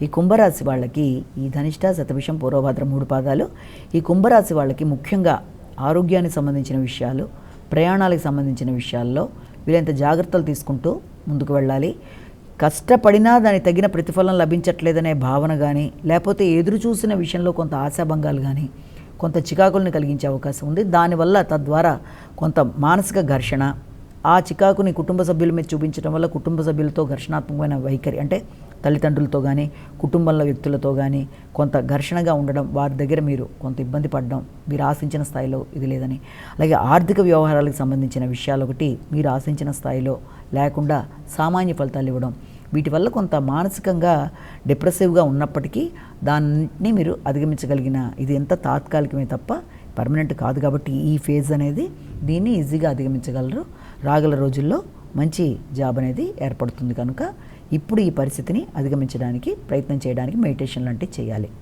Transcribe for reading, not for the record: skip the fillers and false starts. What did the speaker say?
ఈ కుంభరాశి వాళ్ళకి ఈ ధనిష్ట శతభిషం పూర్వభద్ర 3 పాదాలు ఈ కుంభరాశి వాళ్ళకి ముఖ్యంగా ఆరోగ్యానికి సంబంధించిన విషయాలు, ప్రయాణాలకు సంబంధించిన విషయాల్లో వీళ్ళంత జాగ్రత్తలు తీసుకుంటూ ముందుకు వెళ్ళాలి. కష్టపడినా దానికి తగిన ప్రతిఫలం లభించట్లేదనే భావన కానీ, లేకపోతే ఎదురు చూసిన విషయంలో కొంత ఆశాభంగాలు కానీ, కొంత చికాకుల్ని కలిగించే అవకాశం ఉంది. దానివల్ల తద్వారా కొంత మానసిక ఘర్షణ, ఆ చికాకుని కుటుంబ సభ్యుల మీద చూపించడం వల్ల కుటుంబ సభ్యులతో ఘర్షణాత్మకమైన వైఖరి, అంటే తల్లిదండ్రులతో కానీ కుటుంబంలో వ్యక్తులతో కానీ కొంత ఘర్షణగా ఉండడం, వారి దగ్గర మీరు కొంత ఇబ్బంది పడడం, మీరు ఆశించిన స్థాయిలో ఇది లేదని. అలాగే ఆర్థిక వ్యవహారాలకు సంబంధించిన విషయాలు ఒకటి మీరు ఆశించిన స్థాయిలో లేకుండా సామాన్య ఫలితాలు ఇవ్వడం, వీటి వల్ల కొంత మానసికంగా డిప్రెసివ్గా ఉన్నప్పటికీ దాన్ని మీరు అధిగమించగలిగిన, ఇది ఎంత తాత్కాలికమే తప్ప పర్మనెంట్ కాదు కాబట్టి ఈ ఫేజ్ అనేది దీన్ని ఈజీగా అధిగమించగలరు. రాగల రోజుల్లో మంచి జాబ్ అనేది ఏర్పడుతుంది కనుక ఇప్పుడు ఈ పరిస్థితిని అధిగమించడానికి ప్రయత్నం చేయడానికి మెడిటేషన్ లాంటివి చేయాలి.